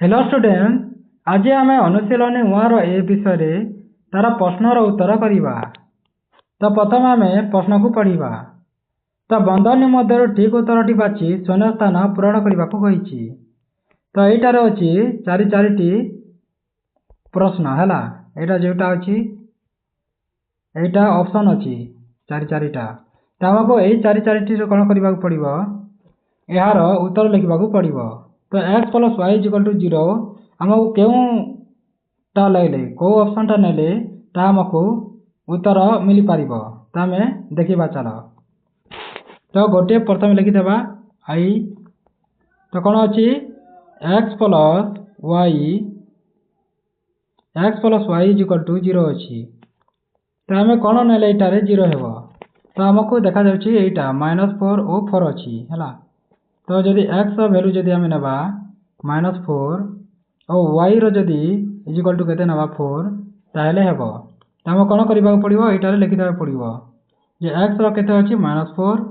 Hello student, आज आम अनुशीलन 1 ए विषय तार प्रश्नर उत्तर करवा। तो प्रथम आम प्रश्न को पढ़ा। तो बंधनी मध्य ठीक उत्तर बाची शून्य स्थान पूरण करने को कही। तो यार अच्छी चारि चारि प्रश्न है। यहाँ जोटा अच्छी यहाँ ऑप्शन अच्छी चारि चारिटा। तो आमको यही चारि चारि कौन करने को पड़ो, यार उत्तर लिखा पड़ो। तो x plus y equal to 0 आमको क्योंटा लगे कौ ऑप्शन टा नेले आमको उत्तर मिल पार। तो आम देखा चल। तो गोटे प्रथम लिखिदेवा आई। तो कौन अच्छी x plus y equal to 0 अच्छी। तो आम कौन नेले यहाँ 0 हो। तो आमको देखा जाटा -4 और 4 अच्छी है। तो जदि x वैल्यू जदि आम नेबा -4 और y रदि इक्वल टू केते नेबा 4 ताहले हेबो। तो आम कौन करने पड़ो यहाँ लिखिदे पड़ो जे x केते अछि -4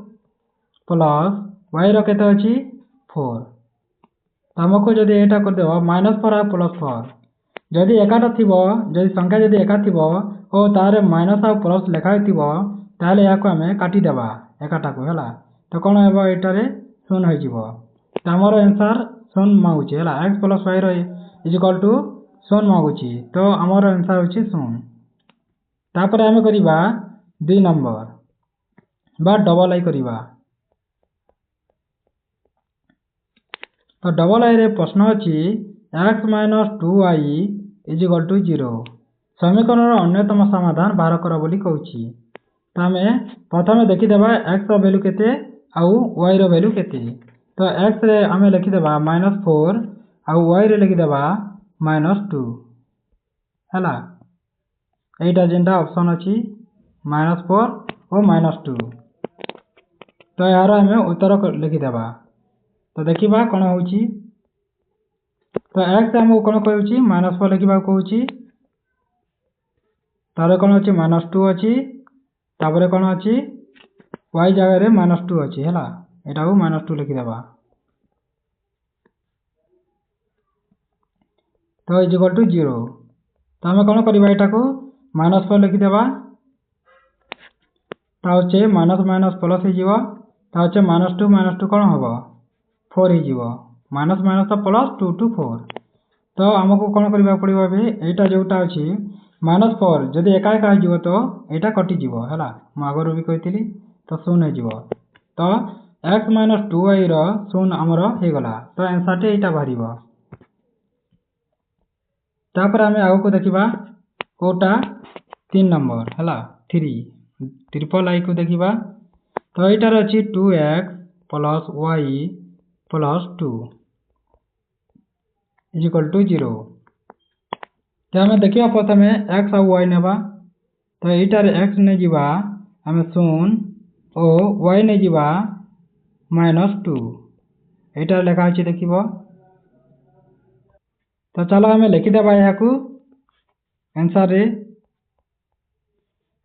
प्लस y केते अछि 4। तो आमको जदि यहाँ करदेव -4 आ +4 जदि एकाटा थी जदि संख्या जदि एका थी और तार माइनस आ प्लस लेखाई थी ताहले या आम काटिदेवा एकाटा को है। तो कौन हेबो यहाँ 0 हो। तो आमर आंसर 0 मांगुची है। x plus y equal to 0 मांगुची। तो आमर आंसर होची 0। तापर आम करवा 2 नंबर बा डबल आई करवा। तो डबल आई रे प्रश्न अच्छी x minus 2y equal to 0 समीकरण अन्यतम समाधान बाहर कर बोली कहूची। तो आम प्रथम देखीदेवा x वैल्यू केते आउ y वैल्यू केते। तो x रे आम लिखिदेवा -4 आउ y रे लिखिदेवा -2 है। यहाँ जेनटा ऑप्शन अच्छी -4 और -2। तो यार आम उत्तर लिखिदेवा। तो देखा कौन हो। तो x आमको कौन कहूँ -4 लिखा कहूँ। तार कौन अच्छी -2 अच्छी तापर कौन अच्छी y जगह -2 अच्छी है। यहाँ को -2 लिखिदेवा। तो इक्वल टू 0। तो आम कौन करवा यहाँ को -4 लिखिदेवा। तो माइनस माइनस प्लस हो। तो -2 कौन हम 4 हो। माइनस माइनस तो प्लस 2 टू 4। तो आमको कौन करने पड़ो यहाँ जोटा अच्छी -4 जदि एका एका हो तो यहाँ कटिज है। आगर भी कही तो 0 हो। तो x माइनस 2y रो आमर होगला। तो आंसर टे यहाँ बाहर। तापर आम आग को देखा कोटा 3 नंबर है 3 ट्रिपल आई को देखा। तो यहाँ अच्छी 2x प्लस वाई प्लस 2 इक्वल टू 0। तो आम देखा प्रथम x आउ y नेबा। तो यहाँ x नहीं जा आम 0 और y नहीं जा -2 यहाँ लिखा अच्छी देख। तो चलो आम लिखिदेवा यहाँ को आंसर रे।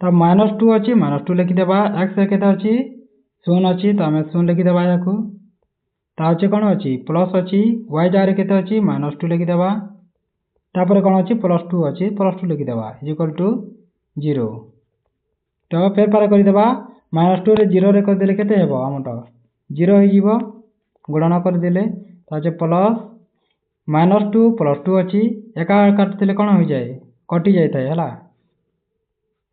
तो -2 अच्छी -2 लिखिदेवा। x के अच्छी 0 अच्छी तो आम 0 लिखिदेवा यहाँ को। तो अच्छे कौन अच्छी प्लस अच्छी y जगह के अच्छी -2 लिखिदेवा। तापर कौन अच्छी +2 अच्छी +2 लिखिदेवा इक्वल टू 0। तो फेर पार करदेवा -2 रे 0 रे करदे केते हेबो आमटा 0 हो गुणन करदे। तो अच्छे प्लस -2 +2 अच्छी एका काटते कौन हो जाए कटि जाए है।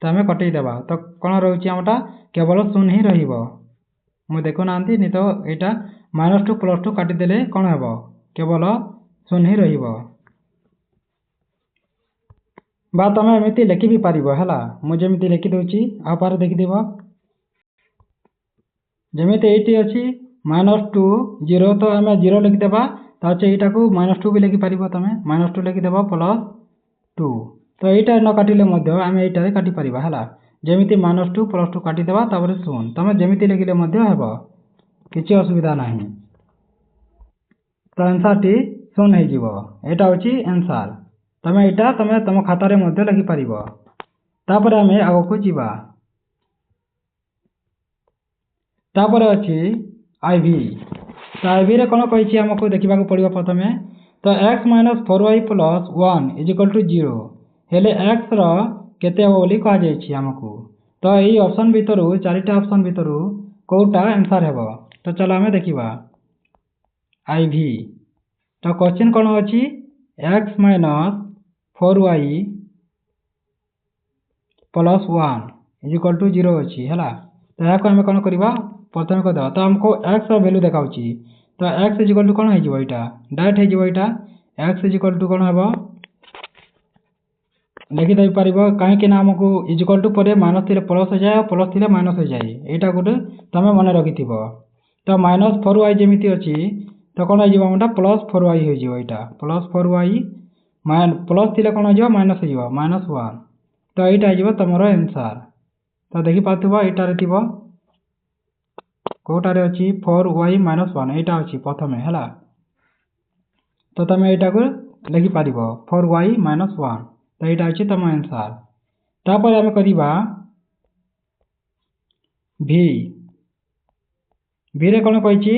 तो आम कटेदेवा। तो कौन रोचे आमटा केवल 0 ही रु देखुना नहीं। तो यहाँ -2 +2 काटिदेले कौन हे केवल 0 ही रहा। बा तुम एमती लिखि भी पार है। मुझे लिखिदे आपार देखिदेव जमी ये अच्छी -2 0 तो आम 0 लिखिदेवा। तो अच्छे यहाँ को -2 भी लिखिपार तुम -2 लिखिदेव +2। तो यहाँ न काटिले आम यहाँ काटिपर है। जमी -2 +2 काटिदेवा 0 तुम जमी लिखिले हे किसी असुविधा ना। तो आंसर टी 0 हो। यहाँ हूँ आंसर। तुम यहाँ तुम खातार लिखिपार। तापर आम आग को जीवा। तापर अच्छी आईवी। तो आईवी रे कौन कही आमको देखा पड़ो प्रथम तो x minus 4y plus 1 is equal to 0 हेले x रो केते हो बोली कहा जायछि हमकु। तो एई ऑप्शन भितरु चारिटा ऑप्शन भितरु कोटा आंसर हेबो। तो चलो हमें देखिबा IV। तो क्वेश्चन कोन अछि x minus 4y plus 1 is equal to 0 अछि हला। तो या को हमें कोन करबा प्रथम को दो। तो हमको x रो वैल्यू देखाउछि। तो x इज इक्वल टू कोन हे जिवो एटा डायरेक्ट हे जिवो एटा x इज इक्वल टू कोन हेबो लिखि दे परिबो काहे कि ना हमको इज इक्वल टू परे माइनस थिले प्लस हो जाए प्लस थिले माइनस हो जाए एटा गुटे तमे मने रखिथिबो। तो माइनस 4y जेमिति अछि तो कोन हे जिवो हमटा प्लस 4y हे जिवो एटा प्लस 4y प्लस थिले कोन हे जिवो माइनस हे जिवो माइनस 1। तो एटा हे जिवो तमरो आंसर। तो देखि पाथुबो एटा रे थिबो कोटारे अछि 4y माइनस 1 एटा अछि प्रथमे हला। तो तमे एटा को लिखि पारिबो 4y माइनस 1। तो एटा अछि तम आंसर। तापर हम करिबा v v रे कोन कहिछि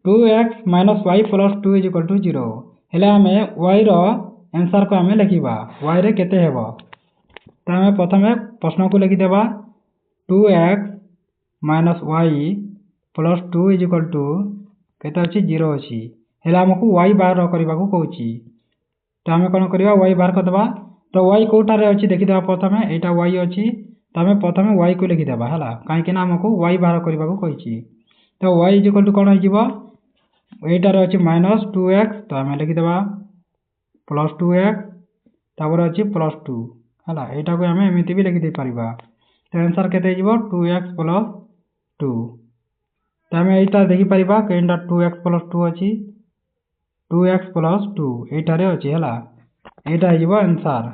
2x minus y plus 2 is equal to 0 हेले हमें y रो आंसर को हमें लिखिबा y रे केते हेबो। तो हमें प्रथमे प्रश्न को लिखि देबा 2x minus y plus 2 is equal to केते अछि 0 अछि हेले हमकु y बाहर करबा को कहउछि। तो हमें कोन करिबा y बाहर कर देबा। तो y कोटारे अछि देखि देबा प्रथमे एटा y अछि तो हमें प्रथमे y को लिखि देबा हला काहे कि ना हमकु y बाहर करबा को कहिछि। तो y इज इक्वल टू कोन हे जिवो एटा रे अछि माइनस 2x तो हमें लिखि देबा प्लस 2x तापर अछि प्लस 2 हला एटा को हमें एमिति भी लिखि दे परिबा। तो आंसर केते जिवो 2x प्लस 2। तो हमें एटा देखि परिबा केनटा 2x प्लस 2 अछि 2x प्लस 2 एटा रे अछि हला एटा हे जिवो आंसर।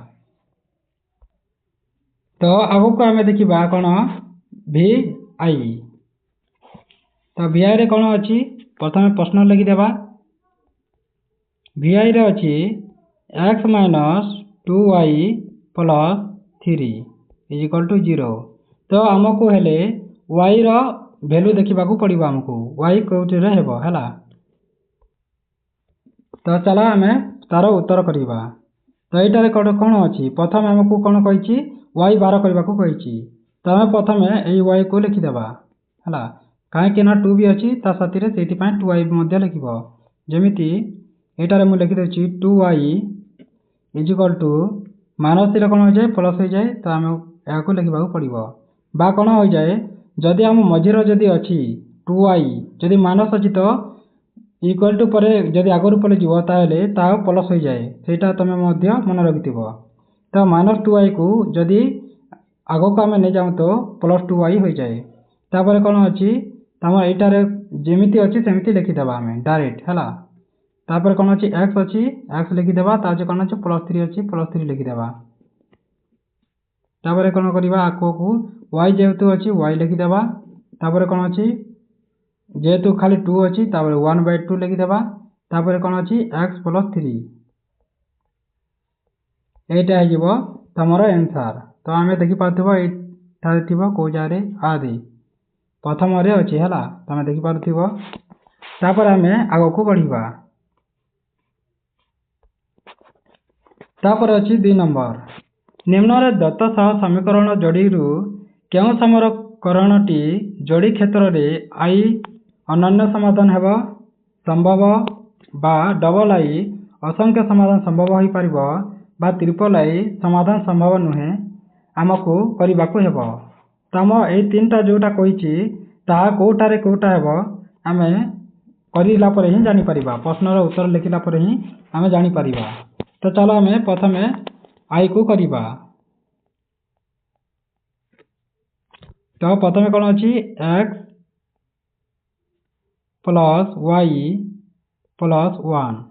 तो आगो को हमें देखिबा कोन VI। तो VI रे कोन अछि प्रथमे प्रश्न लिखि देबा VI रे अछि x minus 2y plus 3 is equal to 0। तो हमको हेले y रो वैल्यू देखिबा को पड़िबा हमको y कोठी रे हेबो हला। तो चला हमें तारो उत्तर करिबा। तो एटा रे कोन अछि प्रथम हमको कोन कहिछि y बाहर करबा को कहिछि। तो हम प्रथमे एई y को लिखि देबा हला काहे कि ना 2 भी अछि ता साथी रे सेति पय 2y मध्ये लिखिबो जेमिति एटा रे मु लिखि देछि 2y is equal to minus थिले कोन हो जाए प्लस हो जाए। तो हम या को लिखिबा को पड़िबो बा कोन हो जाए जदी हम मझिरो जदी अछि 2y जदी माइनस अछि तो इक्वल टू परे जदी आगरु पले जिवो ताहेले ता प्लस हो जाए सेटा तमे मध्ये मन रखिथिबो। तो माइनस 2y को जदी आगो को हमें नै जाउ तो प्लस 2y हो जाए। तापर कोन अछि तम एटा रे जेमिति अछि सेमिति लिखि देबा हमें डायरेक्ट हला। तापर कोन अछि x लिखि देबा ता जे कोन अछि प्लस 3 अछि प्लस 3 लिखि देबा। तापर कोन करिबा आको को y जेतु अछि y लिखि देबा। तापर कोन अछि जेतु खाली 2 अछि तापर 1/2 लिखि देबा। तापर कोन अछि x प्लस 3 एटा हे जिवो तमरो आंसर। तो हमें देखि पाथबो एटा थिबो को जारे आदि प्रथम रे अछि हला तमे देखि पाथबो। तापर हमें आगो को बढ़िबा। तापर अछि 2 नंबर निम्न रे दत्त सह समीकरण जोड़ीरु केउ समीकरणटी जोड़ी क्षेत्र रे i अनन्य समाधान हेबो संभव बा डबल i असंख्य समाधान संभव होई परिबो बा ट्रिपल i समाधान संभव नुहे हमको करिबा को हेबो। तम ए तीनटा जोटा कहिछि ता कोटारे कोटा हेबो हमें करिला पर ही जानि परिबा प्रश्न रो उत्तर लिखिला पर ही हमें जानि परिबा। तो चलो हमें प्रथमे i को करिबा। तो प्रथमे कोन अछि x plus y plus 1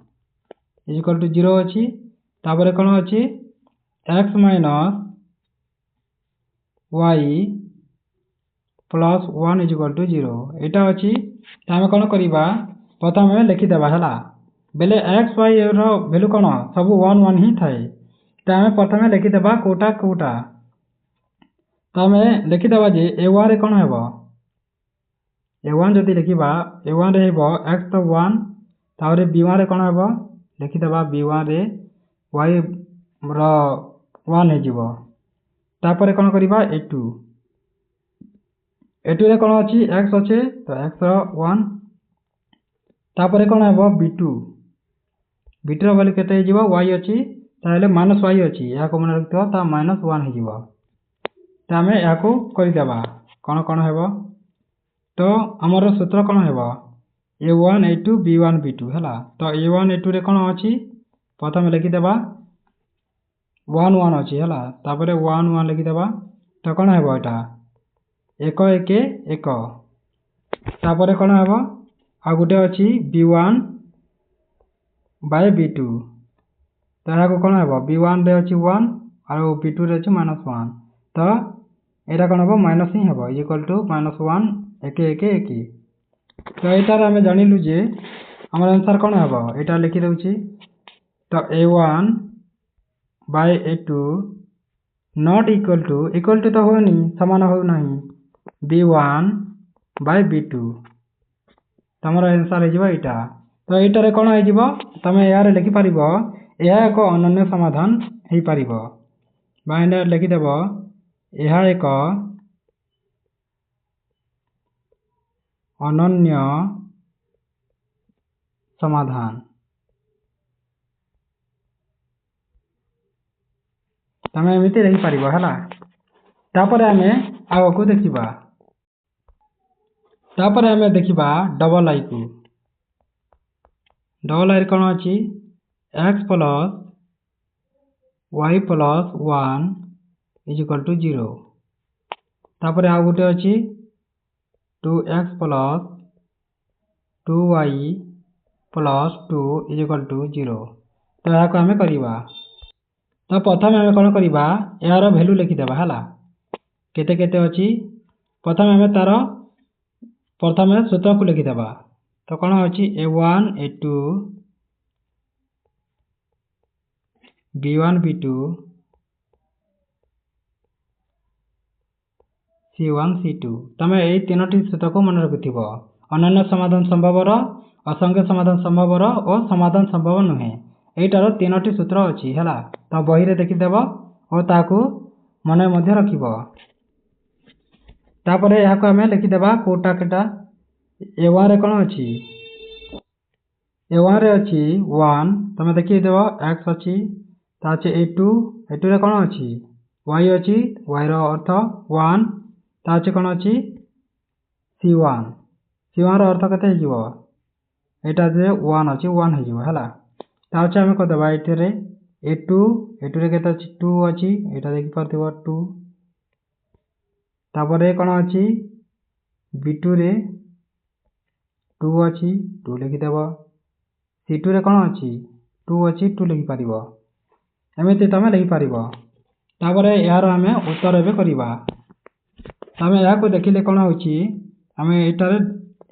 is equal to 0 अछि। तापर कोन अछि x minus y plus 1 is equal to 0 एटा अछि। हम कोन करिबा प्रथमे लिखि देबा हला बेले x y रो वैल्यू कोन सब 1 1 ही थाए। त हम प्रथमे लिखि देबा कोटा कोटा। तो हमें लिखि देबा जे a1 रे कोन हेबो a1 जदी लिखिबा a1 रे हेबो x तो 1 तारे b1 रे कोन हेबो लिखिदेबा B1 रे y ର 1 ହେଇଯିବ। तापर कौन करिबा A2 रे कौन अच्छी x अच्छे तो x रो 1 तापर कौन हेबो B2 रो वैल्यू केते हे जिवो y अच्छी ताले माइनस y अच्छी या को मन रखतो ता -1 हे जिवो। त हमें या को करि देबा कौन कौन हेबो तो हमर सूत्र कौन हेबो A1 A2 B1 B2 हैला। तो A1 A2 रे कौन अच्छी प्रथम लिखि देबा 1 1 अच्छी हैला तापर 1 1 लिखि देबा तो कौन हेबो एटा 1 1 1 तापर कौन हेबो आ गुटे अच्छी B1 बाय B2 तो या को कौन हेबो B1 रे अच्छी 1 और B2 रे अच्छी -1 तो एटा कौन हेबो माइनस ही हेबो इक्वल टू -1 1 1 1 तो एटार आमे जानिलु जे हमर आंसर कौन हेबो एटा लिखि दउची तो A1 bye A2 not equal to तो होनी समान हो नहीं B1 बाय B2 तमर आंसर हे जिवो एटा। तो एटा रे कोन हे जिवो तमे यार लिखि परिबो एहा एक अनन्य समाधान हे परिबो बाइंडर लिखि देबो एहा एक अनन्य समाधान तमे एमिति रही परिबो हला। तापर हमें आगो को देखिबा तापर हमें देखिबा डबल आई को डबल आई कोन अछि x plus y plus 1 is equal to 0 तापर आ गुटे अछि 2x plus 2y plus 2 is equal to 0 तो या को हमें करिबा तो प्रथम हमें कोन करिबा यार वैल्यू लिखि देबा हला केते केते अछि प्रथम हमें तार प्रथम सूत्र को लिखि देबा तो कोन अछि A1 A2 B1 B2 C1 C2 तमे एई तीनोटी सूत्र को मन रखिथिबो अनन्य समाधान संभव रो असंख्य समाधान संभव रो और समाधान संभव नहे एटार तीनोटी सूत्र अछि हला। तो बही रे देखि देबो और ताकू मन मध्ये रखिबो तापर या को हमें लिखि देबा कोटा केटा A1 रे कोन अछि A1 रे अछि 1 तमे देखि देबो x अछि ता अछि A2 रे कोन अछि y अछि y रो अर्थ 1 ता अछि कोन अछि C1 रो अर्थ कते हे जिवो एटा जे 1 अछि 1 हे जिवो हला। ता अछि हमें को देबा एते रे A2 रे केते अछि 2 अछि एटा देखि परथिबो 2 तापर ए कोन अछि B2 रे 2 अछि 2 लिखि देबो C2 रे कोन अछि 2 अछि 2 लिखि परिबो एमिति तमे लिखि परिबो तापर यार हमें उत्तर एबे करिबा तमे या को देखिले कोन होछि हमें एटारे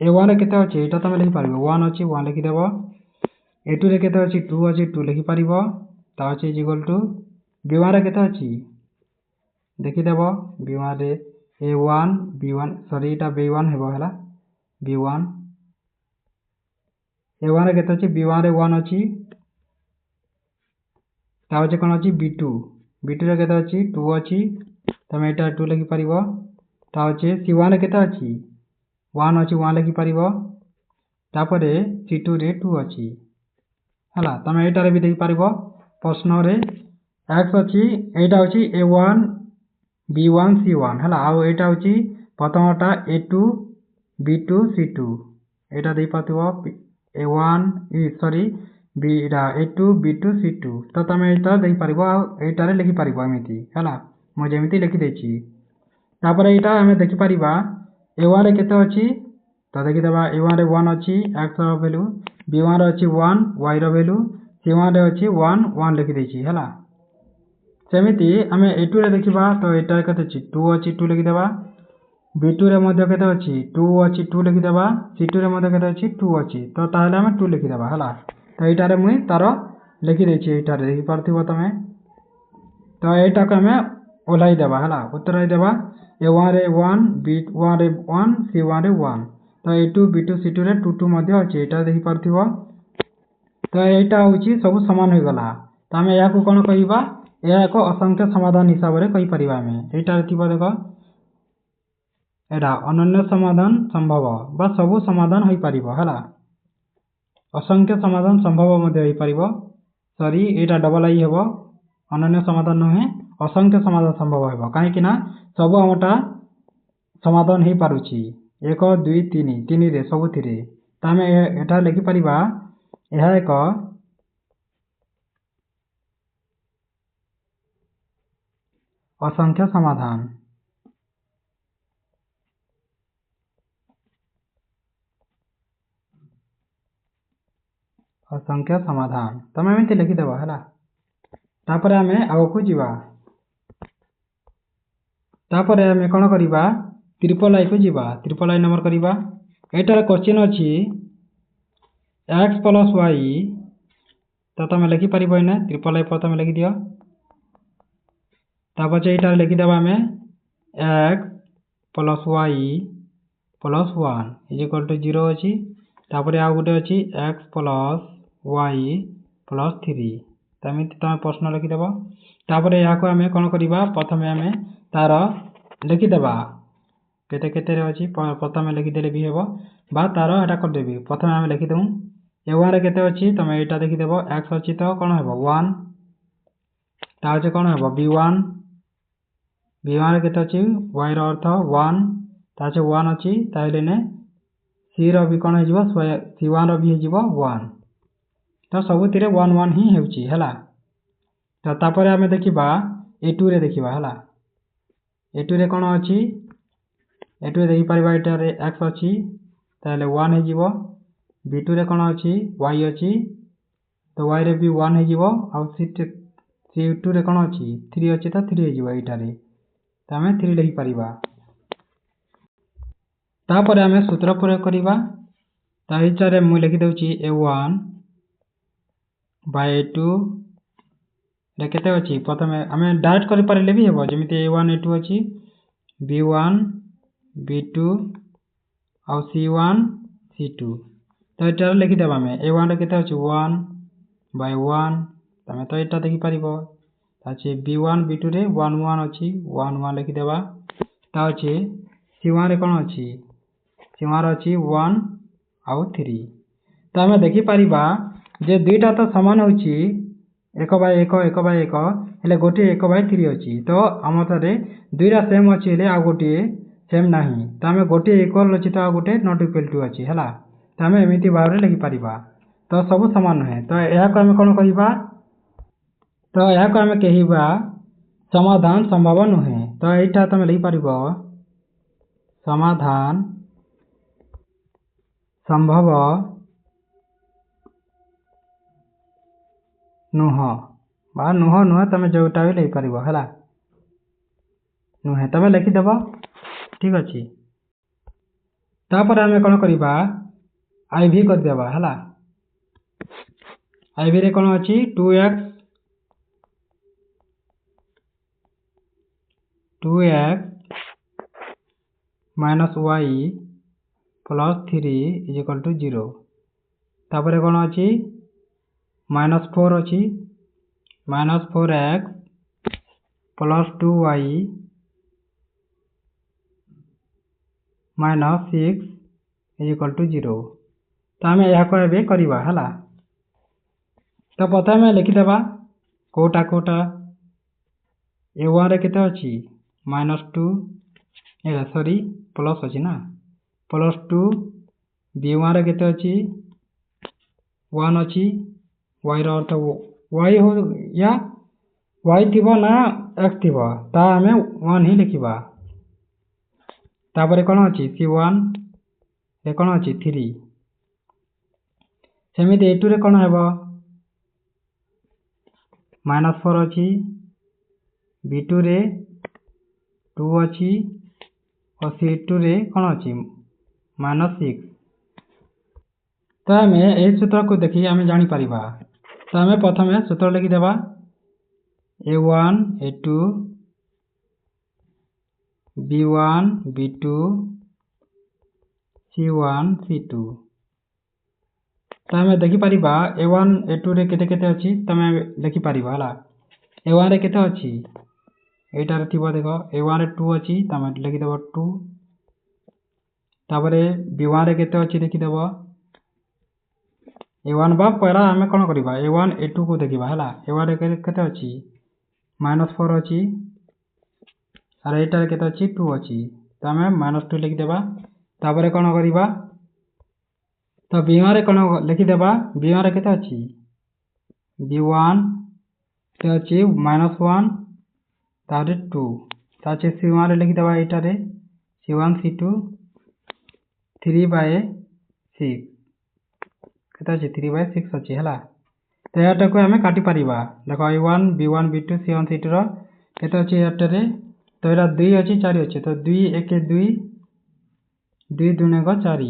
A1 रे केते अछि एटा तमे लिखि परिबो 1 अछि 1 लिखि देबो A2 रे केते अछि 2 अछि 2 लिखि परिबो ता अछि इक्वल टू B1 रे केते अछि देखि देबो B1 रे A1 B1 सॉरी एटा B1 हेबो हला B1 A1 रे केते अछि B1 रे 1 अछि ता अछि कोन अछि B2 रे केते अछि 2 अछि तमे एटा 2 लिखि परिबो ता अछि C1 रे केते अछि 1 अछि 1 लिखि परिबो तापर C2 रे 2 अछि हला तमे एटा रे भी देखि परिबो प्रश्न रे x अछि एटा अछि A1 B1 C1 हला आ एटा अछि प्रथमटा A2 B2 C2 एटा देइ पाथिबो A1 सॉरी बीरा A2 B2 C2 तो तमे एटा देइ परिबो आ एटा रे लिखि परिबो एमिति हला मो जेमिति लिखि देछि तापर एटा हमें देखि परिबा A1 रे केते अछि तो देखि देबा A1 रे 1 अछि x रो वैल्यू B1 रे अछि 1 y रो वैल्यू C1 रे अछि 1 1 लिखि देछि हला सेमिति हमें A2 रे देखिबा तो एटा केते अछि 2 अछि 2 लिखि देबा B2 रे मध्ये केते अछि 2 अछि 2 लिखि देबा C2 रे मध्ये केते अछि 2 अछि तो ताले हमें 2 लिखि देबा हला। तो एटा रे मुई तारो लिखि देछि एटा रे देखि परथिबो तमे तो एटा को हमें ओलाई देबा हला उत्तर देबा A1 रे 1 B1 रे 1 C1 रे 1 तो A2 B2 C2 रे 2 2 मध्ये अछि एटा देखि परथिबो तो एटा होची सब समान हो गला तो आमे या को कोन कहिबा या एक असंख्य समाधान हिसाब रे कहि परिबा आमे एटा थिबा देखो एटा अनन्य समाधान संभव बा सब समाधान होई परिबो हला असंख्य समाधान संभव मध्ये होई परिबो सॉरी एटा डबल आई हेबो अनन्य समाधान नहे असंख्य समाधान संभव हेबो काहे कि ना सब हमटा समाधान होई पारुची 1 2 3 3 रे सब थिरे तामे एटा लिखि परिबा एहा एक असंख्य समाधान असंख्य समाधान तमे एमती लिखि देबो हला तापरे आमे आगो जीवा तापरे आमे कोन करिबा ट्रिपल आई को जीवा ट्रिपल आई नंबर करिबा एटार क्वेश्चन अछि x + y तो तमे लिखि परिबो ने ट्रिपल आई प्रथम लिखि दियो तापरे एटार लिखि देबा आमे x + y + 1 = 0 अछि तापरे आ गुटे अछि x + y + 3 तमे प्रश्न लिखि देबो तापरे या को आमे कोन करिबा प्रथमे आमे तार लिखि देबा केते केते रे अछि प्रथमे लिखि देले भी हेबो बा तार एटा कर देबी प्रथमे आमे लिखि देउ a1 रे केते अछि तमे एटा देखि देबो x अछि तो कोन हेबो 1 ता जे कोन हेबो b1 b1 रे केते अछि y रो अर्थ 1 ता जे 1 अछि ताइले ने c रो भी कोन हे जिवो c1 रो भी हे जिवो 1 तो सब तिरे 1 1 ही हेउची हला तो तापरे आमे देखिबा a2 रे देखिबा हला a2 रे कोन अछि a2 रे देखि परिबा एटा रे x अछि ताले 1 हे जिवो b2 रे कोन अछि y अछि तो y रे भी 1 हे जिवो आ c2 रे कोन अछि 3 अछि तो 3 हे जिवो एटा रे त आमे 3 लिखि परिबा तापरे आमे सूत्र प्रयोग करिबा ता एटा रे मु लिखि देउची a1 / a2 रे केते अछि प्रथमे आमे डायरेक्ट करि परिले भी हेबो जेमिति a1 a2 अछि b1 b2 आ c1 c2 तो एटा लिखि देबा आमे a1 रे केते अछि 1 / 1 तमे तो एटा देखि परिबो ताछि b1 b2 रे 1 1 अछि 1 1 लिखि देबा ता अछि c1 रे कोन अछि c1 रे अछि 1 आ 3 तो आमे देखि परिबा जे दुईटा तो समान होछि 1/1 1/1 हेले गोटे 1/3 अछि तो हमतरे दुईटा सेम अछि हेले आ गोटे सेम नाही तो आमे गोटे इक्वल अछि तो आ गोटे नॉट इक्वल टू अछि हला तो आमे एमिति भाव रे लिखि परिबा तो सब समान है तो एहा को आमे कोन कहिबा तो एहा को आमे कहिबा समाधान संभव नहे तो एटा तमे लिखि परिबो समाधान संभव नुह बा नुह नुह तमे जोटा भी लिखि परिबो हला नुहे तमे लिखि देबो ठीक अछि तापर आमे कोन करिबा IV कर देबा हला IV रे कोन अछि 2x - y + 3 = 0 तापर कोन अछि -4 अछि -4x + 2y - 6 = 0 तो आमे या को एबे करिबा हला तो प्रथमे लिखि देबा कोटा कोटा a1 रे केते अछि -2 एला सॉरी प्लस अछि ना +2 b1 रे केते अछि 1 अछि y रो अर्थ y हो या y थिबो ना x थिबो ता आमे 1 ही लिखिबा तापरे कोन अछि c1 रे कोन अछि 3 सेमिति a2 रे कोन हेबो -4 अछि b2 रे 2 अछि और c2 रे कोन अछि -6 तो आमे ए सूत्र को देखि आमे जानि परिबा तो आमे प्रथमे सूत्र लिखि देबा a1 a2 b1 b2 c1 c2 तो आम देखिपर A1 A2 रे केते केते अच्छी तुम लिखिपर है A1 रे केते अच्छी एटार थी देख A1 रे 2 अच्छी तुम लिखिदेव 2 तापर B1 रे केते अच्छी देखिदेव A1 बा पहला आम कौन करवा A1 A2 को देखा है A1 रे केते अच्छी -4 अच्छी और एटार केते अच्छी 2 अच्छी तो आम -2 लिखिदेवा तापर कौन करवा तो B1 रे कौन लिखिदेवा B1 रे केते अच्छी B1 ते अच्छी -1 तापर 2 ताचे C1 रे लिखिदेवा एटारे C1 C2 3/6 केते अच्छी 3/6 अच्छी है तो यहाँ को आम काटिपर देख A1 B1 B2 C1 C2 रो केते अच्छी एटारे तो यहाँ 2 अच्छी 4 अच्छी तो 2 1 2 2 2 4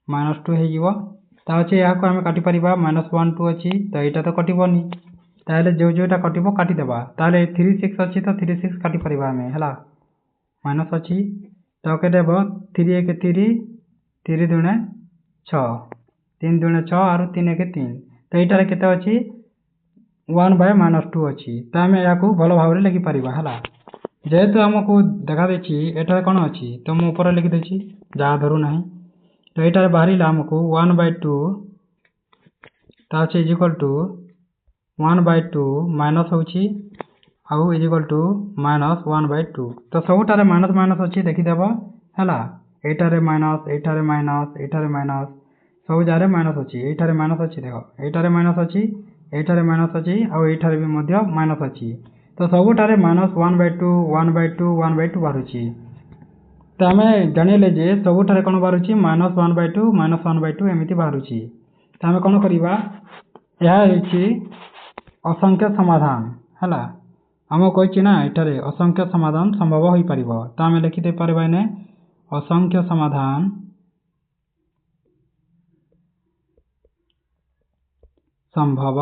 -2 हो अच्छे यहाँ को आम काटिपर -1 2 अच्छी तो यहाँ तो कटनी ताले जो जोटा कटो काटिदेवा ताले 3 6 अच्छी तो 3 6 काटिपर आम है माइनस अच्छी तो केते 3 1 3 3 2 6 3 2 6 और 3 1 3 तो यहाँ केते अच्छी 1/-2 अच्छी तो आम यहाँ भल भाव में लिखिपर है जेहेतु आमको देखा देर कौन अच्छी तो मुझे ऊपर लिखिदे जहाँ धरू ना तो यहाँ बाहर आमको 1/2 इज इक्वल टू 1/2 माइनस होची आउ इज इक्वल टू -1/2 तो सबुठारे माइनस माइनस अच्छी देखीदेव है एटारे माइनस एटारे माइनस एटारे माइनस सब जगह माइनस अच्छी एटारे माइनस अच्छी देख एटारे माइनस अच्छी एटारे माइनस अच्छी आउ एटारे भी मध्य माइनस अच्छी तो सबुठारे -1/2 1/2 1/2 बाहरुची तो आम जानिले जे सबुठारे कौन बाहरुची -1/2 -1/2 एमती बाहरुची तो आम कौन करवा यह असंख्य समाधान है आम कही ना एठारे असंख्य समाधान संभव हो पार तो आम लिखिदे पारे ने असंख्य समाधान संभव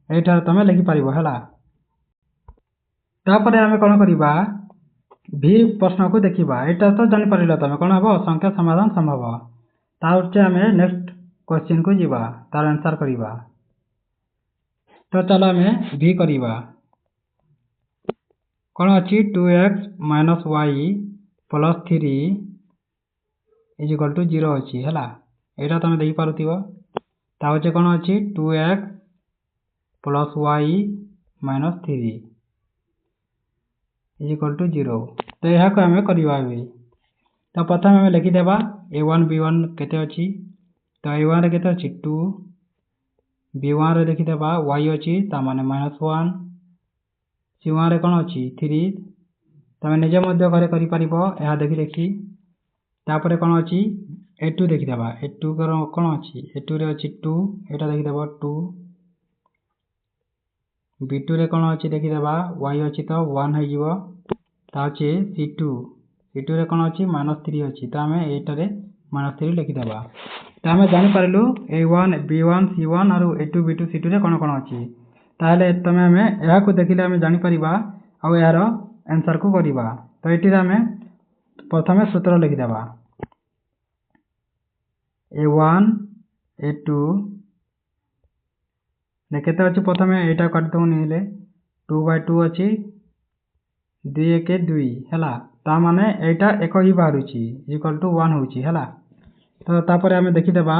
एठार तुम लिखिपर है तापर आम कौन करवा भी प्रश्न को देखा यहाँ तो जापर तुम कौन हम असंख्य समाधान संभव ताचे आम नेक्स्ट क्वेश्चन को जीवा तार आंसर करवा तो चलो आम भी करवा कौन अच्छी 2x - y + 3 is equal to 0 अच्छी है यहाँ तुम देखिपार ताचे कौन अच्छी 2x + y - 3 is equal to 0 तो यहाँ को आम करवा तो प्रथम आम लिखिदेवा A1 B1 केते अच्छी तो A1 रे केते अच्छी 2 B1 रे लिखिदेवा y अच्छी ताने -1 C1 रे कौन अच्छी 3 तुम निजे मध्य घरे कर देखी देखी तापर कौन अच्छी A2 देखीदेवा A2 कौन अच्छी A2 रे अच्छी 2 यहाँ देखीदेव 2 B2 रे कौन अच्छी देखीदेवा y अच्छी तो 1 हो ताचे C2 रे कौन अच्छी -3 अच्छी तो आम यहाँ -3 लिखिदेवा तो आम जापारू A1 B1 C1 और A2 B2 C2 रे कौन कौन अच्छी ताहले तुम आम यहाँ को देखिले आम जापर आउ यार आंसर को करवा तो ये आम प्रथम सूत्र लिखिदेवा A1 A2 केते अच्छी प्रथम यहाँ काटिदेव नहीं 2/2 अच्छी 2 1 2 है ताने यहाँ एक ही बाहर इक्वल टू 1 है तो तापर आम देखीदेवा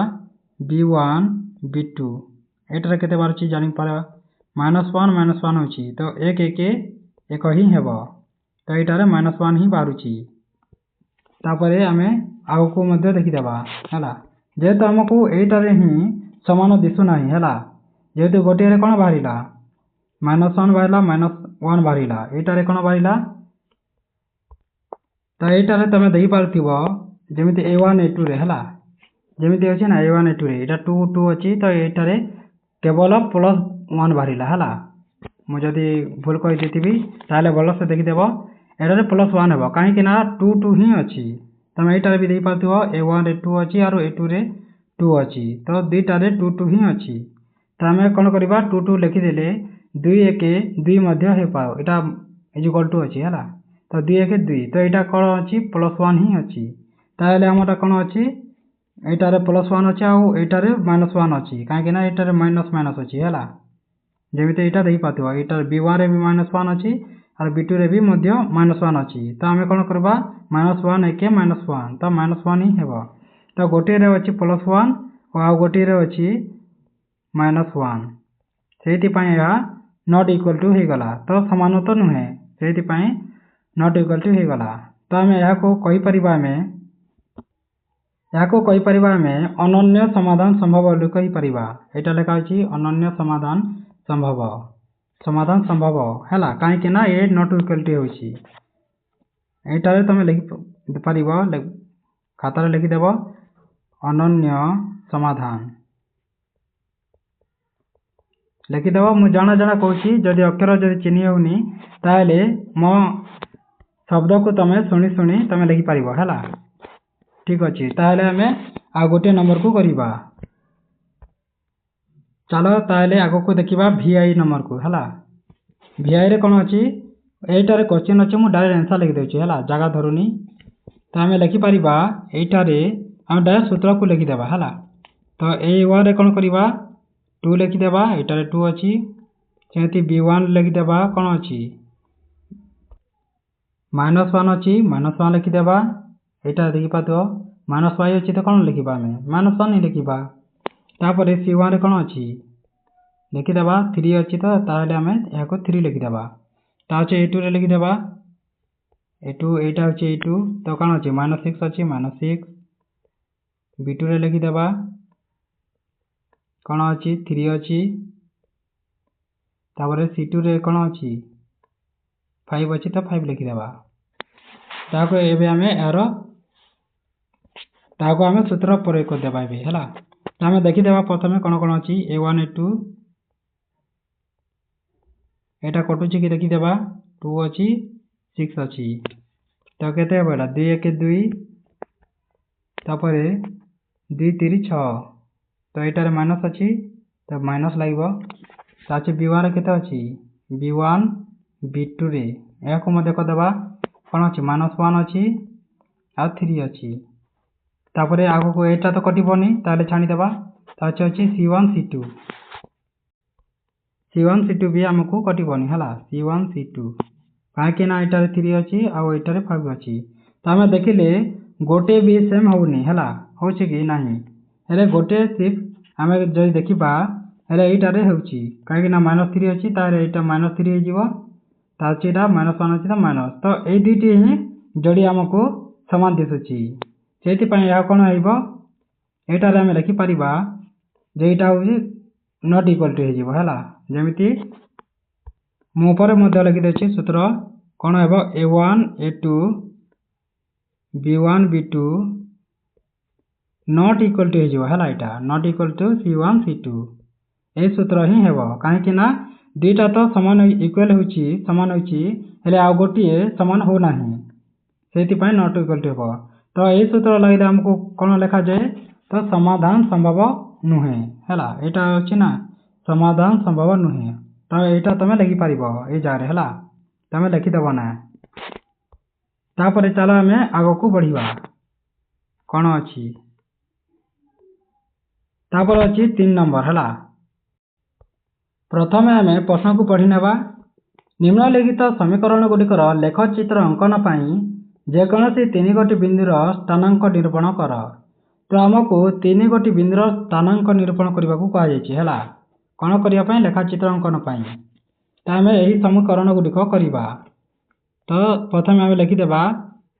B1 B2 यहाँ केते बाहर जापर -1 -1 होची तो 1 1 1 ही हेब तो यहाँ -1 ही बाहर तापर आम आग को देखीदेवा है जेहेतु आमको यहीटारे ही समान दिशुना है जेहेतु गोटे कौन बाहर -1 बाहर -1 बाहर यहाँ कौन बाहर तो यहाँ तुम देखिपार जमी A1 A2 रे है जमी अच्छे ना A1 A2 रे यहाँ 2 2 अच्छी तो यहाँ केवल +1 बाहर है मुझे भूल कही ताले भल से देखीदेव यहाँ +1 हे कहीं 2 2 ही अच्छी तुम यहाँ भी देखिपार A1 A2 अच्छी और A2 रे 2 अच्छी तो दुईटारे 2 2 ही अच्छी तो आम कौन करवा 2 2 लिखिदेले 2 1 2 यहाँ इज इक्वल टू अच्छी है तो 2 1 2 तो यहाँ कौन अच्छी +1 ही अच्छी ताहले आमटा कौन अच्छी एटारे +1 अच्छे आउ एटारे -1 अच्छी कहीं एटारे माइनस माइनस अच्छी है जमी यहाँ देखी पाथ यहाँ B1 रे भी -1 अच्छी और B2 रे भी -1 अच्छी तो आम कौन करवा -1 एके -1 तो -1 ही हे तो गोटे अच्छी +1 और आउ गोटे अच्छी -1 से नॉट इक्वल टू हो गला तो समान तो नुहे से नॉट इक्वल टू हो गला तो आम यहाँ कहीपर आम अनन्य समाधान संभव बोली कहीपर यहाँ लिखा अच्छी अनन्य समाधान संभव है कहीं ये नॉट इक्वल टू होटारे तुम लिखि पार खातार लिखिदेव अनन्य समाधान लिखिदेव मु जणा जणा कहूँ जदि अक्षर जदि चिन्ह होनी ताहले मो शब्द को तुम शुणी शुणी तुम लिखिपार है ठीक अच्छे ताहले आम आ गोटे नंबर को करवा चलो ताहले आग को देखा VI नंबर को है VI रे कौन अच्छी यहीटार क्वेश्चन अच्छे मुझे डायरेक्ट आंसर लिखिदे है जगह धरुनी तो आम लिखिपर यहीटार आम डायरेक्ट सूत्र को लिखिदेवा है तो A1 कौन करवा 2 लिखिदेवा यहीटार 2 अच्छी सेमती B1 लिखिदेवा कौन अच्छी -1 अच्छी -1 लिखिदेवा यहाँ देखी पाथ -y अच्छी तो कौन लिखा आम -1 ही लिखा तापर C1 रे कौन अच्छी लिखिदेवा 3 अच्छी तो ताहले आम यहाँ 3 लिखिदेवा ता A2 रे लिखिदेवा A2 यहाँ हूँ A2 तो कौन अच्छी -6 अच्छी -6 B2 रे लिखिदेवा कौन अच्छी 3 अच्छी तापर C2 रे कौन अच्छी 5 अच्छी तो 5 लिखिदेवा ताको एबे आमे यार ताको आमे सूत्र प्रयोग कर देबा है आम देखीदेवा प्रथम कौन कौन अच्छी A1 A2 यहाँ कटुची कि देखीदेवा 2 अच्छी 6 अच्छी तो केते हे 2 1 2 तापर 2 3 6 तो यहाँ माइनस अच्छी तो माइनस लगे ताचे B1 केते अच्छी B1 B2 रे या को मध्य करदेवा कौन अच्छी -1 अच्छी आ 3 अच्छी तापर आग को यहाँ तो कटनी ताले छाणीदेवा ताचे अच्छी C1 C2 भी आमको कटनी है C1 C2 कहीं यहाँ 3 अच्छी आउ यहाँ 5 अच्छी तो आम देखिले गोटे भी सेम होनी है हूँ कि ना हेले गोटे सिर्फ आम जो देखा यहाँ हो कहीं -3 अच्छी तार यहाँ -3 हो ताचे -1 अच्छी तो माइनस तो ये दुईटी ही जोड़ी आमको सामान दिशुची से कौन होटार आम लिखिपर जो यहाँ हूँ नॉट इक्वल टू है जमीती मुपर लिखिदे सूत्र कौन है A1 A2 B1 B2 not equal to है not equal to C1 C2 ये सूत्र ही है कहीं दुईटा तो सामान इक्वल होमान होले आ गोटे सामान होना से नॉट इक्वल टू हे तो ये सूत्र लगे आमको कौन लिखा जाए तो समाधान संभव नुहे है यहाँ अच्छी ना समाधान संभव नुहे तो यहाँ तुम लिखिपर ये जगह है तुम लिखिदेव ना तापर चलो आम आग को बढ़िया कौन अच्छी तापर अच्छी 3 नंबर है प्रथम आम प्रश्न को पढ़ी नेबा निम्नलिखित समीकरण गुड़िकर लेखचित्र अंकन पाई जेकोसी 3 गोटी बिंदुर स्थानांक निरूपण कर तो आमको 3 गोटी बिंदुर स्थानांक निरूपण करने को कहुई कौन करने लेखाचित्र अंकन पाई तो आम यही समीकरण गुड़िक करवा तो प्रथम आम लिखिदेवा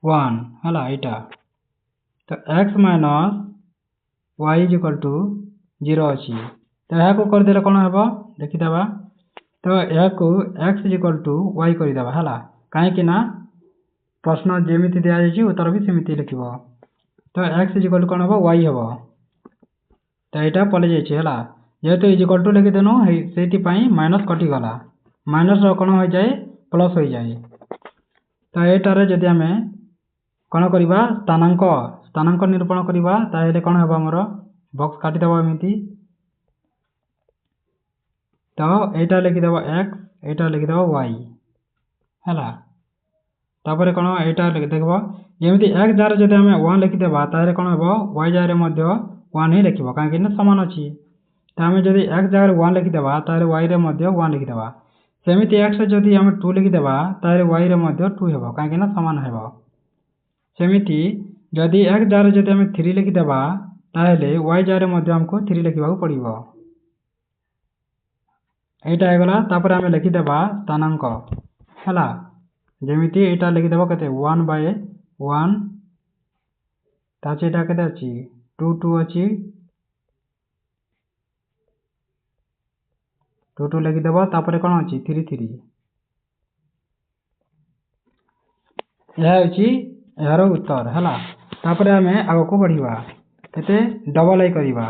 1 है यहाँ तो x minus y equal to 0 अच्छी तो यहाँ को करदे कौन हे लिखिदेवा तो यहाँ को x इक्वल टू y करदेवा है कहीं प्रश्न जमी दि जाए उत्तर भी सेमती लिख तो x इक्वल टू कौन हे y हे तो यहाँ पलि जाइए जेहेतु इक्वल टू लिखिदेनु से माइनस कटिगला माइनस कौन हो जाए प्लस हो जाए तो यहाँ जदि आम कौन करवा स्थानांक निरूपण करवा ताहले कौन हे आमर बक्स काटिदेव एमती तो यहाँ लिखिदेव x यहाँ लिखिदेव y है तापर कौन यहाँ देख जमी एक्स जार जब आम 1 लिखिदेबा ताहले कौन हम वाई जार 1 ही लिख कहीं सामान अच्छी तो आम जब एक्स जगह 1 लिखिदेबा ताहले वाई रे 1 लिखिदेबा सेमती एक्स जब आम 2 लिखिदेबा ताहले वाई रे 2 हेब कहीं सामान हेब सेमती जदि एक्स जार जब आम 3 लिखिदेबा ताहले वाई जार आमको 3 लिखा पड़ो यहाँ होगला तापर आम लिखिदेबा स्थानांक है जमीती यहाँ लिखिदेव के 1/1 ताचा के अच्छी 2 2 अच्छी 2 2 लिखिदेव तापर कौन अच्छी 3 3 यह यार उत्तर है तापर आम आग को बढ़ा के डबल आई करवा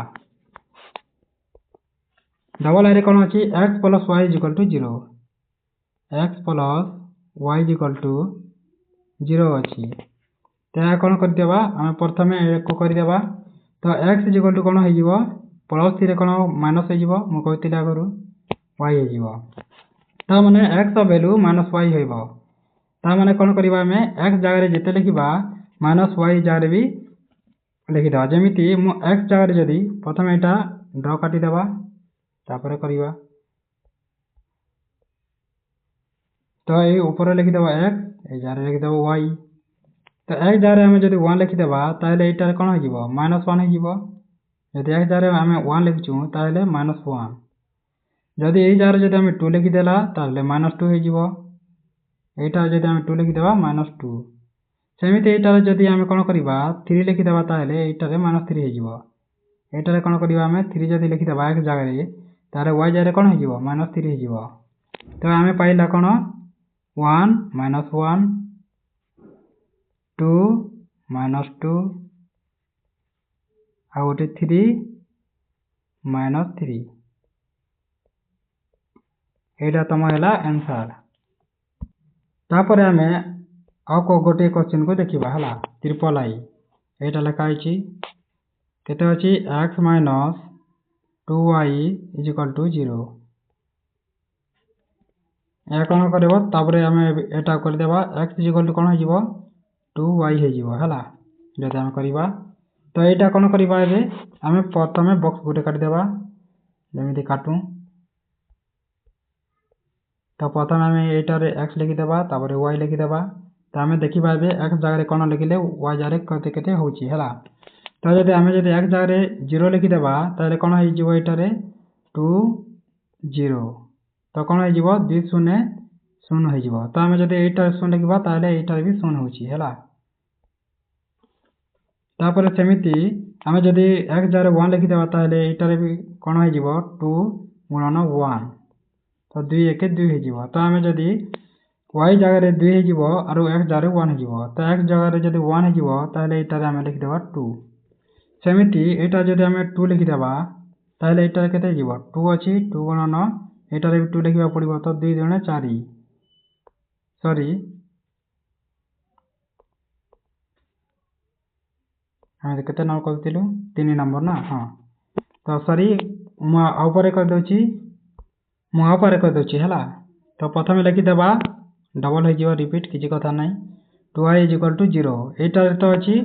डबल आई कौन अच्छी x plus y equal to 0 x plus y equal to 0 अच्छी तो यह कौन करदे आम प्रथम एक करदे तो एक्स इक्वल टू कौन हो प्लस 3 कौन माइनस हो कहती आगु वाई हो मैंने एक्स भैल्यू माइनस वाई हो मैंने कौन करवा आम एक्स जगह जिते लिखा माइनस वाई जगह भी लिखिद जमीती एक्स जगह जदि प्रथम यहाँ ड्र काटिदेबा तापर करवा तो ये ऊपर लिखिदेव एक्स ये जगह लिखिदेव वाई तो एक्स जगह आम जब 1 लिखिदेबा ताहले यहाँ कौन हो -1 हो जब एक्स जगह आम 1 लिखुँ ताहले -1 जदि यही जगह जब आम 2 लिखिदेला ताहले -2 हो यहाँ जब आम 2 लिखिदेबा -2 सेमती यहाँ जब आम कौन करवा 3 लिखिदेबा ताहले यहाँ -3 हो यहाँ कौन करवा आम 3 जब लिखिदेबा एक्स जगह ताहले वाई जगह कौन हो -3 हो तो आम पाइला कौन 1 -1 2 -2 आ गोटे 3 -3 यहाँ तुम है आंसर तापर आम आउ गोटे क्वेश्चन को देखा है ट्रिपल आई यहाँ लिखाई केते अच्छी x minus 2y equal to 0 यह कौन कर आम यहाँ करदे एक्स इक्वल टू कौन हो 2y है जब आम करवा तो यहाँ कौन करवा आम प्रथम बॉक्स गोटे काटिदेबा जमी काटू तो प्रथम आम यहाँ एक्स लिखिदेबा तापर वाई लिखिदेबा तो आम देखा एक्स जगह कौन लिखिले वाई जगह कते केते होगा तो जब आम जब एक्स जगह 0 लिखिदेबा ताहले कौन हो यहाँ 2 0 तो कौन हो 2 0 0 हो तो आम जब यहाँ 0 लिखा ताहले यहाँ भी 0 होगा तापर सेमती आम जब एक्स जगह 1 लिखिदेबा ताहले यहाँ भी कौन हो 2 गुणन 1 तो 2 1 2 हो तो आम जब वाई जगह 2 हो और एक्स जगह 1 हो तो एक्स जगह जब 1 हो ताहले यहाँ आम लिखिदेबा 2 सेमती यहाँ जब आम 2 लिखिदेबा ताहले यहाँ केते 2 अच्छी 2 गुणन यहाँ भी 2 लिखा पड़ो तो 2 2 4 सॉरी आम केते नंबर करूँ 3 नंबर ना हाँ तो सॉरी मुझे करदे मुझे करदे है तो प्रथम लिखिदेबा डबल हो रिपीट किसी कथा ना 2y इक्वल टू 0 यहाँ तो अच्छी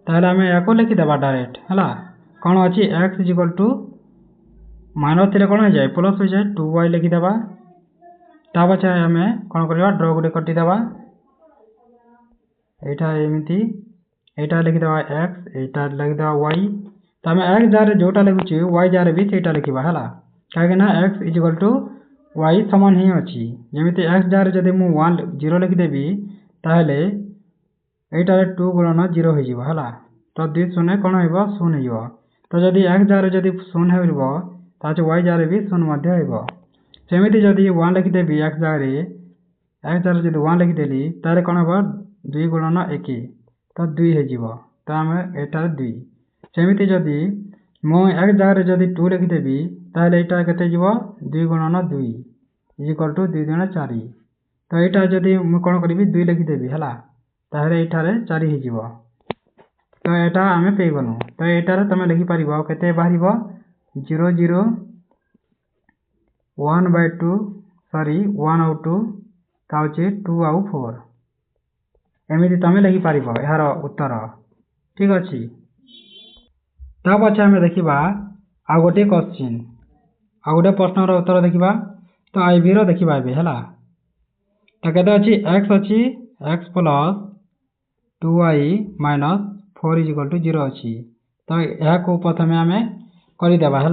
ताहले आम या लिखिदेबा डायरेक्ट है कौन अच्छी एक्स इक्वल टू -3 कौन हो जाए प्लस हो जाए 2y लिखिदेबा ता पछे आम कौन करवा ड्र गोटे कटिदेबा यहाँ एमती यहाँ लिखिदेबा एक्स यहाँ लिखिदेबा वाई तो आम एक्स जगह जोटा लिखुचे वाई जगह भी सहीटा लिखा है कहीं एक्स इक्वल टू वाई सामान ही अच्छी जमीती एक्स जगह जब मुझे 0 लिखिदेवी ताहले यहाँ 2 गुणन 0 है तो 2 0 कौन हो 0 हो तो जब एक्स जगह जब 0 हो वाई जगह भी 0 सेमती जब 1 लिखिदेवी एक्स जगह जब 1 लिखिदेली ताहले कौन हो 2 गुणन 1 तो 2 हो तो आम यहाँ 2 सेमती जदि मुझे एक्स जगह जब 2 लिखिदेवी ताहले यहाँ केते 2 गुणन 2 इक्वल टू 2 2 4 तो यहाँ जब मुझे कौन करी 2 लिखिदेवी है ताहले यहाँ 4 हो तो यहाँ आम पेगलु तो यहाँ तुम लिखिपर के बाहर 0 0 1/2 सॉरी 1 और 2 ता 2 आउ 4 एमती तुम लिखिपर यार उत्तर ठीक अच्छे। ता पछे आम देखा आ गोटे क्वेश्चन आ गोटे प्रश्नर उत्तर देखा। तो आईवी देखा है तो केते अच्छी एक्स अच्छी x plus 2y minus 4 is equal to 0 अच्छी। तो यह प्रथम आम करदे है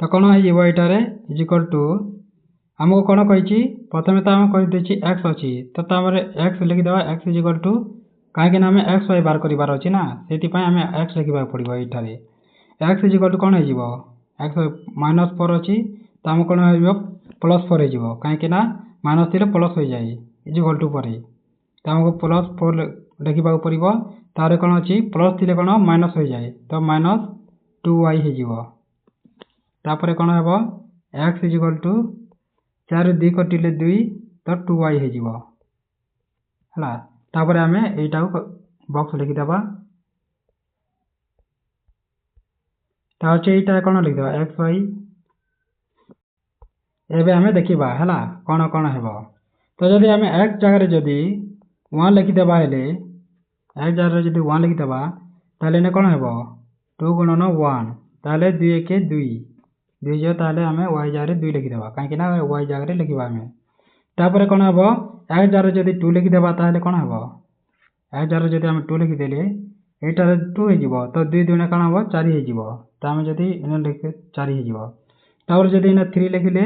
तो कौन हो इज इक्वल टू आमको कौन कही प्रथम तो आम कहीदे एक्स अच्छी तो एक्स लिखिदे एक्स इज इक्वल टू कहीं आम एक्स वाई बाहर करार अच्छी ना से आम एक्स लिखा पड़ो ये एक्स इज इक्वल टू कौन हो एक्स माइनस 4 अच्छी तो आम कौन हो प्लस 4 हो कहीं माइनस थे प्लस हो जाए इज इक्वल टू पर तो आमको प्लस 4 लिखा पड़ो तार कौन अच्छी प्लस थे कौन माइनस हो जाए तो माइनस 2y होपर कौन हे एक्स इज इक्वल टू 4 2 कटिले 2 तो 2y होपर आम यहीटा बक्स लिखिदेवा यहाँ कौन लिखिद एक्स वाई एवं आम देखा है कौन कौन हो तो जदि आम एक्स जगह जदि 1 लिखिदेवा एक्स जगह जब 1 लिखिदेवा ताले कौन हो 2 गुणन 1 ताले 2 1 2 2 जो ताले आम वाई जगह 2 लिखिदेवा कहीं वाई जगह लिखा आम तापर कौन हे एक्स जगह जब 2 लिखिदेवा ताले कौन हे एक्स जगह जब आम 2 लिखिदेले यहाँ 2 हो तो 2 2 कौन हे 4 हो तो आम जब इन लिख 4 होपर जब इन 3 लिखिले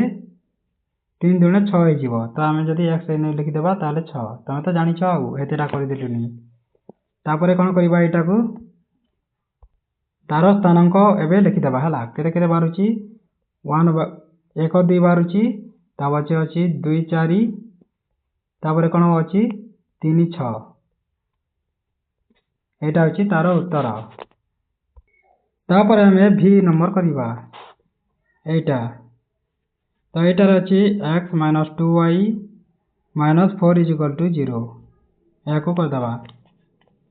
3 2 6 हो तो आम जब एक्स लिखिदेवा ताले 6 तुम तो जान आतेटा करदेलुनि तापर कौन करवा यहाँ को तार स्थानांक एवं लिखिदेवा है के बाहर 1 1 2 बाहर पचे अच्छी 2 4 तापर कौन अच्छी 3 6 यहाँ हूँ तार उत्तर तापर आम भी नंबर करवा यहाँ तो यहाँ अच्छी x minus 2y minus 4 is equal to 0 यहाँ को करदे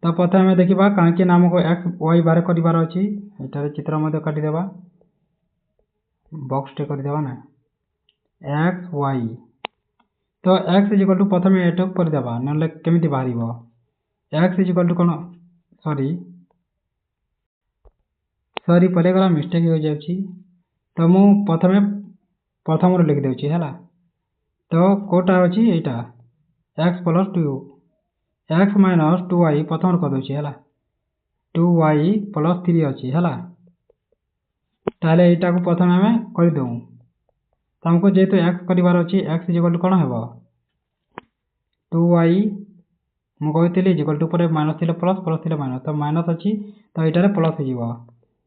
तो प्रथम देखा कहीं आमको एक्स वाई बाहर करार अच्छी यहाँ चित्र काटिदेवा बक्स टे करदेवा ना एक्स वाई तो एक्स इज इक्वल टू प्रथम ये करदेवा ना केमी बाहर एक्स इज इक्वल टू कौन सॉरी पहले गला मिस्टेक हो जाए तो मु प्रथम लिखिदे है तो कोटा अच्छी यहाँ x plus 2 x minus 2y प्रथम करदे है 2y प्लस 3 अच्छी है ताले यहाँ को प्रथम आम करदे तो हमको जेहेतु एक्स करार अच्छी एक्स इज इक्वल टू कौन हे 2y मुझे इज इक्वल टू पर माइनस थे प्लस प्लस थे माइनस तो माइनस अच्छी तो यहाँ प्लस हो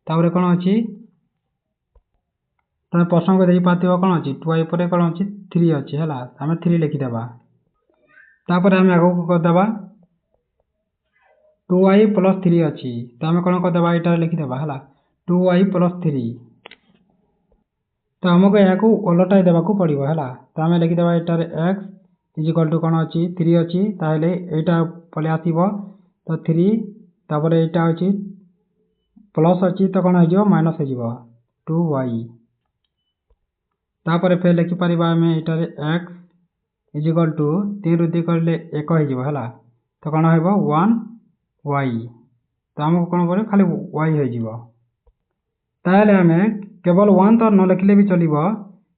कौन अच्छी तुम प्रश्न को देखी पार्थ कौन अच्छी 2y पर कौन अच्छी 3 अच्छी है आम 3 लिखिदेवा तापर आम आगे करदे 2y प्लस 3 अच्छी तो आम कौन करदे यहाँ लिखिदेवा है 2y प्लस 3 तो आमको यहाँ ओलटाई देवा पड़ो है तो आम लिखिदेवा यहाँ एक्स इज इक्वल टू कौन अच्छी 3 अच्छी ताहले यहाँ पलि आसो तो 3 तापर यहाँ अच्छी प्लस अच्छी तो कौन हो माइनस हो 2y तापर फिर लिखिपर आम यहाँ एक्स इज इक्वल टू 3 रू 2 कर 1 है तो कौन हो 1 y तो आमको कौन कर खाली y हो ताहले आम केवल 1 तो न लिखले भी चलो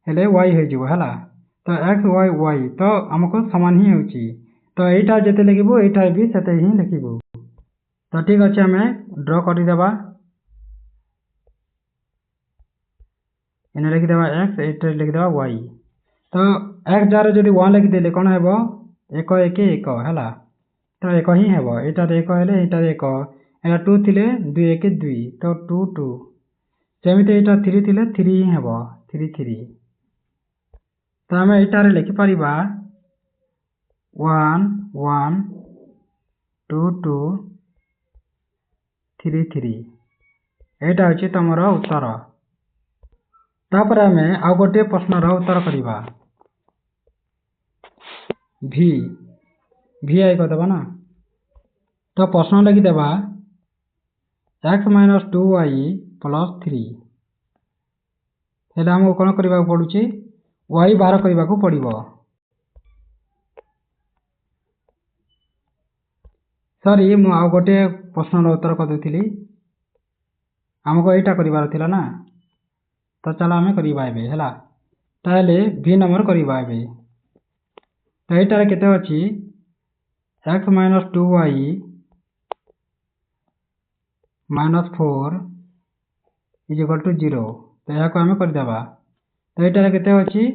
हेले y है तो एक्स वाई वाई तो आमको सामान ही होची तो यहाँ जिते लिखू यहाँ भी से ही लिखू तो ठीक अच्छे आम ड्र करदेवा इन लिखिदेवा एक्स ये लिखिदेवा वाई तो एक्स जार जब 1 लिखिदे कौन हो 1 1 1 है तो 1 ही हे यहाँ 1 हेले यहाँ 1 यहाँ 2 थे 2 1 2 तो 2 2 सेमती यहाँ 3 थे 3 ही हे 3 3 तो आम यहाँ लिखिपर 1 1 2 2 3 3 यहाँ हूँ तुम उत्तर तापर आम आउ गोटे प्रश्नर उत्तर करवा भी भी आई करदे ना तो प्रश्न लिखिदेवा एक्स माइनस 2y प्लस 3 हेल्ले आमको कौन करने को पड़ुची y बाहर करने को पड़ो सॉरी मु आउ गोटे प्रश्नर उत्तर करदे आमको यहीटा करार थिला ना तो चलो आम करवा है ताहले भी नंबर करवा तो यहीटार केते अच्छी x minus 2y minus 4 is equal to 0 तो यहाँ को आम करदेबा तो यहीटार केते अच्छी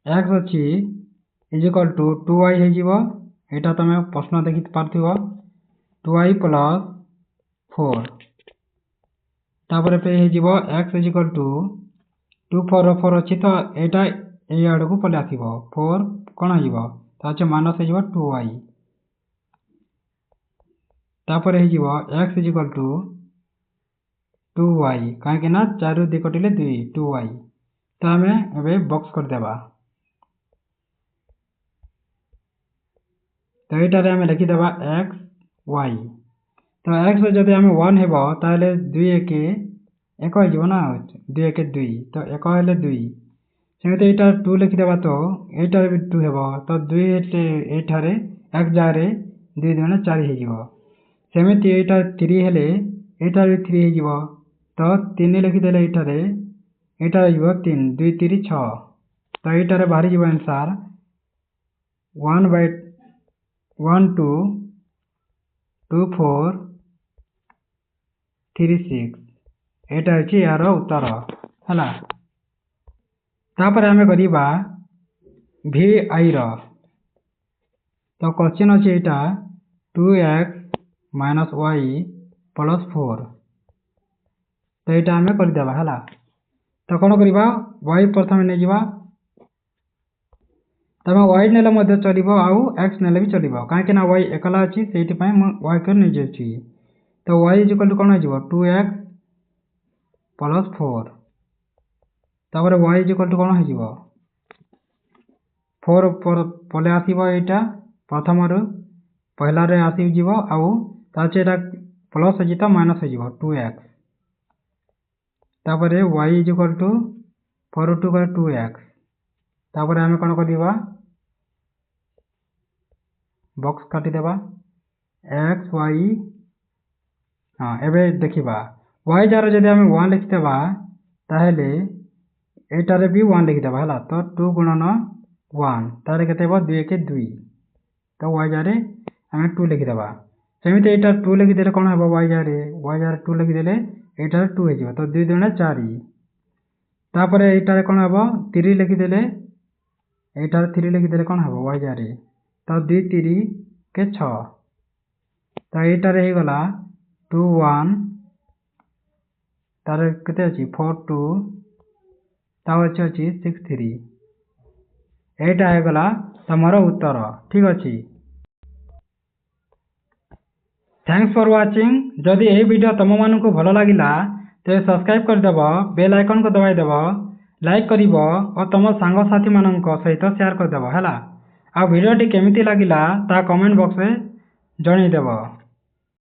एक्स अच्छी इज इक्वल टू 2y हो यहाँ तुम प्रश्न देखी पार्थिव 2y प्लस 4 तापर पे हो एक्स इज इक्वल टू 2 4 4 अच्छी तो यहाँ यही आड़ को पलि आस 4 कौन हो अच्छे माइनस हो 2y तापर हो x is equal to 2y कहीं 4 2 कटिले 2 2y तो आम ए बॉक्स करदेबा तो यहीटार आम लिखिदेबा एक्स वाई तो एक्स जब आम 1 हो ताहले 2 1 1 हो ना 2 1 2 तो 1 हेले 2 सेमती यहाँ 2 लिखिदेबा तो यहीटार भी 2 हो तो 2 ये एक जगह 2 2 4 हो सेमती यहाँ 3 हेले यहाँ भी 3 हो तो 3 लिखिदेले यहाँ हो 3 2 3 6 तो यहाँ बाहरी आंसर 1 2 2 4 3 6 यहाँ हूँ यार उत्तर है तापर आम करवा भी आई तो क्वेश्चन अच्छे यहाँ 2x माइनस वाई प्लस 4 तो यहाँ आम करदेबा है तो कौन करवा वाई प्रथम नहीं जावा तुम वाई ने चलो आउ एक्स ने भी चलो कहीं वाई एकला अच्छी से वाई को नहीं जाऊँगी तो वाई इज इक्वल टू कौन हो 2x प्लस 4 तापर वाई इज इक्वल टू कौन हो 4 पले आसटा प्रथम पहला आसजी आउ यहाँ प्लस हो तो माइनस हो 2x तापर Y is equal to 4 2 2x तापर आम कौन करवा बॉक्स काटिदेबा एक्स वाई हाँ एवं देखा वाई जार जब आम 1 लिखिदेबा ताहले एटारे भी 1 लिखिदेबा है तो 2 गुणन 1 तार के 2 1 2 तो वाई जार आम 2 लिखिदेबा सेमती यहाँ 2 लिखिदे कौन हो वाई जार 2 लिखिदे यहाँ 2 हो तो 2 2 4 तापर यहाँ कौन हम 3 लिखिदे यहाँ 3 लिखिदे कौन हम वाई जार तो 2 3 के 6 तो यहाँ हो गला 2 1 तार के 4 2 अच्छी 6 3 यहाँ हो गला तुमर उत्तर ठीक अच्छे थैंक्स फॉर वाचिंग जदि यही वीडियो तुम मानक भल लगिला तो सब्सक्राइब करदेव बेल आइकन को दबाईदेव लाइक कर और तुम सांगसाथी मानक सहित शेयर करदेव है आ वीडियोटी केमिति लगिला ता कमेंट बॉक्स में जनईदेव।